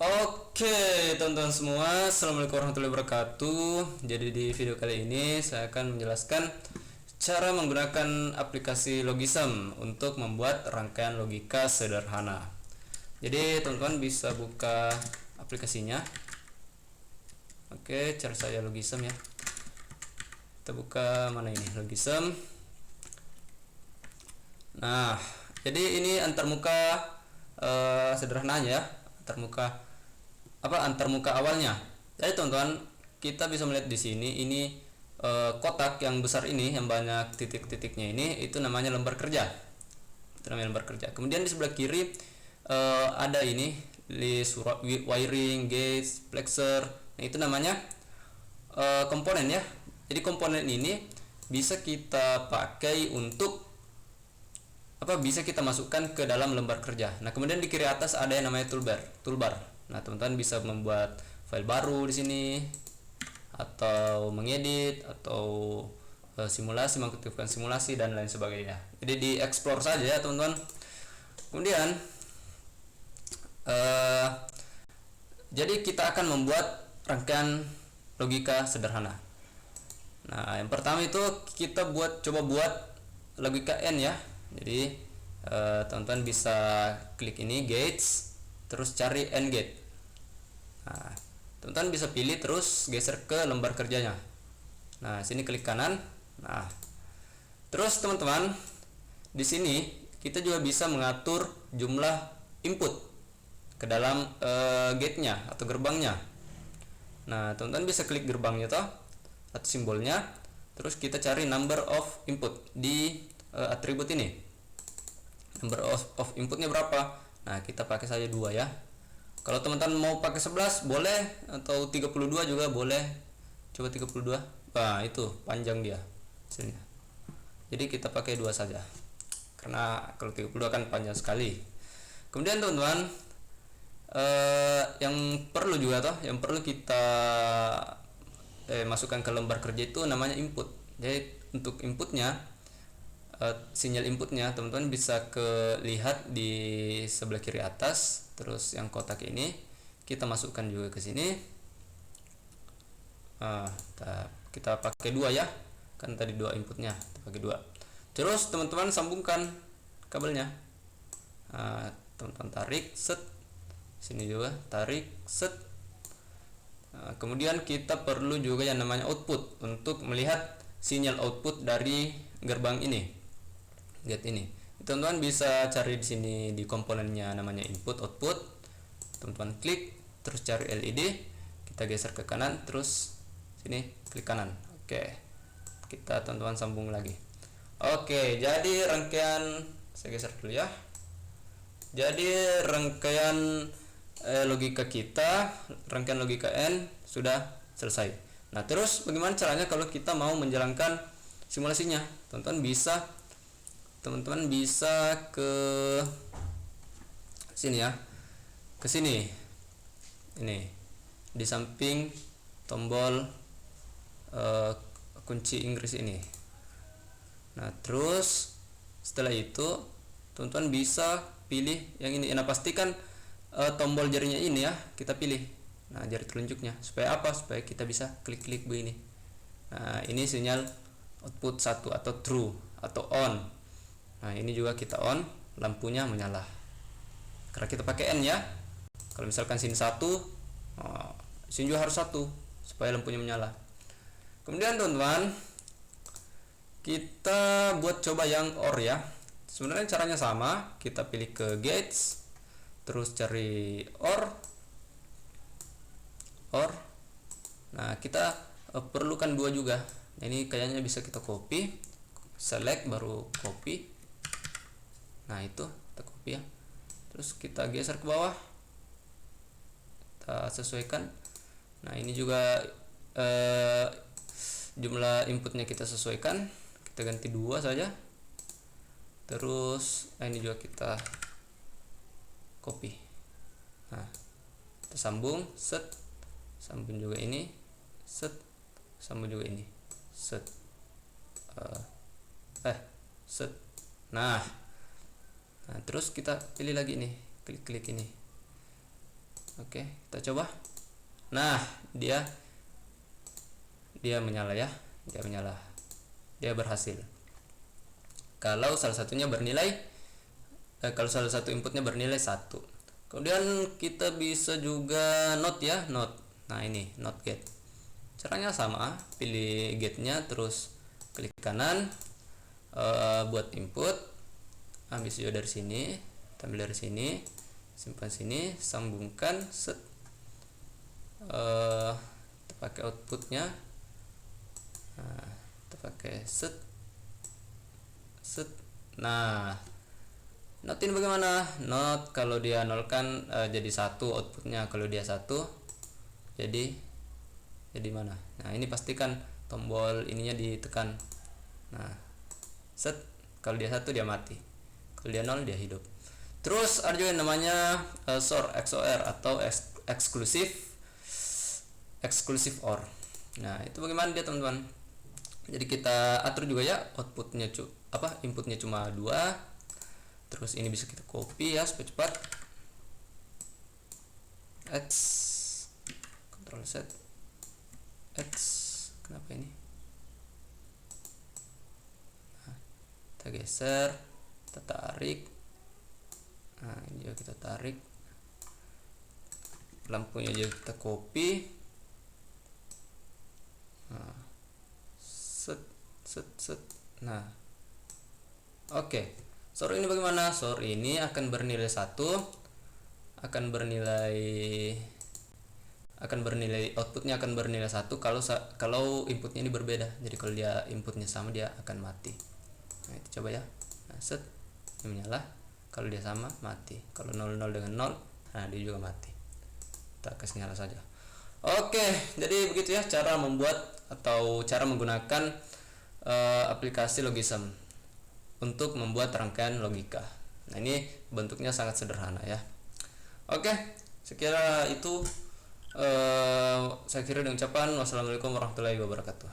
Oke, teman-teman semua, assalamualaikum warahmatullahi wabarakatuh. Jadi di video kali ini saya akan menjelaskan cara menggunakan aplikasi Logism untuk membuat rangkaian logika sederhana. Jadi teman-teman bisa buka aplikasinya. Oke, cara saya Logism ya. Kita buka mana ini Logism. Nah, jadi ini antarmuka sederhananya, antarmuka awalnya. Jadi teman-teman, kita bisa melihat di sini ini kotak yang besar ini yang banyak titik-titiknya ini itu namanya lembar kerja. Itu namanya lembar kerja. Kemudian di sebelah kiri ada ini list wiring, gates, plexer. Nah, itu namanya komponen ya. Jadi komponen ini bisa kita pakai untuk bisa kita masukkan ke dalam lembar kerja. Nah, kemudian di kiri atas ada yang namanya toolbar. Nah, teman-teman bisa membuat file baru di sini atau mengedit atau simulasi, mengaktifkan simulasi dan lain sebagainya. Jadi di explore saja ya, teman-teman. Kemudian jadi kita akan membuat rangkaian logika sederhana. Nah, yang pertama itu kita coba buat logika N ya. Jadi teman-teman bisa klik ini gates, terus cari N gate. Nah, teman-teman bisa pilih terus geser ke lembar kerjanya. Nah, sini klik kanan. Nah, terus teman-teman di sini kita juga bisa mengatur jumlah input ke dalam gate-nya atau gerbangnya. Nah, teman-teman bisa klik gerbangnya toh atau simbolnya, terus kita cari number of input di atribut ini. Number of inputnya berapa? Nah, kita pakai saja 2 ya. Kalau teman-teman mau pakai 11 boleh, atau 32 juga boleh. Coba 32. Nah, itu panjang dia sini. Jadi kita pakai 2 saja. Karena kalau 32 kan panjang sekali. Kemudian teman-teman yang perlu kita masukkan ke lembar kerja itu namanya input. Jadi untuk inputnya, sinyal inputnya teman-teman bisa lihat di sebelah kiri atas. Terus yang kotak ini kita masukkan juga ke sini. Kita pakai 2 ya, kan tadi 2 inputnya, kita pakai 2. Terus teman-teman sambungkan kabelnya. Teman-teman tarik set, sini juga tarik set. Kemudian kita perlu juga yang namanya output untuk melihat sinyal output dari gerbang ini, gate ini. Teman-teman bisa cari di sini di komponennya namanya input output. Teman-teman klik, terus cari LED, kita geser ke kanan, terus sini klik kanan. Oke, kita teman-teman sambung lagi. Oke, jadi rangkaian, saya geser dulu ya. Jadi rangkaian rangkaian logika N sudah selesai. Nah, terus bagaimana caranya kalau kita mau menjalankan simulasinya? Teman-teman bisa ke sini ya. Ke sini. Ini di samping tombol kunci Inggris ini. Nah, terus setelah itu teman-teman bisa pilih yang ini. Nah, pastikan tombol jarinya ini ya kita pilih. Nah, jari telunjuknya supaya apa? Supaya kita bisa klik-klik begini. Nah, ini sinyal output 1 atau true atau on. Nah, ini juga kita on, lampunya menyala. Karena kita pakai N ya. Kalau misalkan sini 1, sini juga harus 1 supaya lampunya menyala. Kemudian teman-teman, kita buat coba yang OR ya. Sebenarnya caranya sama, kita pilih ke gates, terus cari OR. Nah, kita perlukan 2 juga. Nah, ini kayaknya bisa kita copy, select baru copy. Nah, itu kita copy ya. Terus kita geser ke bawah, kita sesuaikan. Nah, ini juga jumlah inputnya kita sesuaikan, kita ganti 2 saja. Terus ini juga kita copy. Nah, kita sambung, set, sambung juga ini, set, sambung juga ini, set, set. Nah, terus kita pilih lagi nih, klik-klik ini. Oke, kita coba. Nah, dia menyala ya. Dia menyala. Dia berhasil. Kalau salah satunya bernilai kalau salah satu inputnya bernilai 1. Kemudian kita bisa juga not ya, not. Nah, ini not get. Caranya sama, pilih get-nya, terus klik kanan, buat input, ambil juga dari sini, ambil dari sini, simpan sini, sambungkan, set, kita pakai outputnya, nah, kita pakai set. Nah, notin bagaimana? Not kalau dia nol kan jadi 1 outputnya, kalau dia 1 jadi mana? Nah, ini pastikan tombol ininya ditekan. Nah, set, kalau dia 1 dia mati, kalau dia 0 dia hidup. Terus ada juga yang namanya XOR atau exclusive OR. Nah, itu bagaimana dia teman-teman? Jadi kita atur juga ya, outputnya inputnya cuma 2. Terus ini bisa kita copy ya supaya cepat. X, Ctrl Z, X, kenapa ini? Nah, kita geser, kita tarik. Nah, ini juga kita tarik. Lampunya juga kita copy. Nah, set. Nah, oke. SOR ini bagaimana? SOR ini akan bernilai 1, akan bernilai outputnya akan bernilai 1 kalau inputnya ini berbeda. Jadi kalau dia inputnya sama, dia akan mati. Nah, itu coba ya. Nah, set, ini menyala. Kalau dia sama, mati. Kalau 00 dengan 0, nah dia juga mati. Kita kasih nyala saja. Oke, jadi begitu ya cara membuat atau cara menggunakan aplikasi Logism untuk membuat rangkaian logika. Nah, ini bentuknya sangat sederhana ya. Oke, sekira itu saya kira dengan ucapan wassalamualaikum warahmatullahi wabarakatuh.